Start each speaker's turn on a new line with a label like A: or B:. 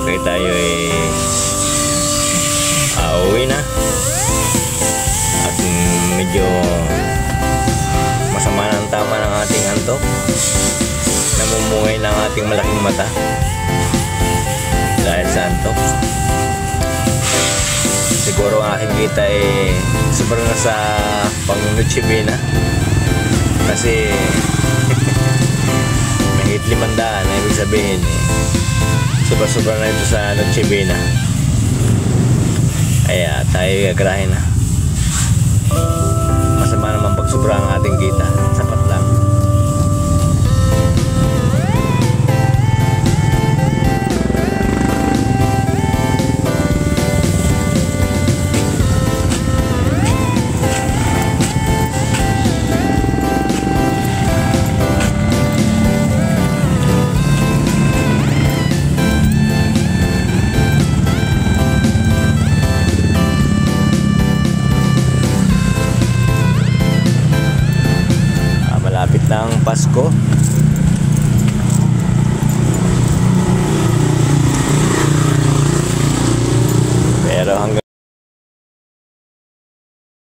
A: Okay, tayo uuwi na. At medyo masama na ang tama ng ating antok. Namumungay na ang ating malaking mata dahil sa antok. Siguro ang aking kita sobrang na sa pang-Noche Buena kasi mahigit 500, ibig sabihin sobra-sobra na ito sa Noche Buena. Kaya tayo gagrahin na. Masama naman pag sobra ang ating kita, sapat lang. Malapit na ang Pasko.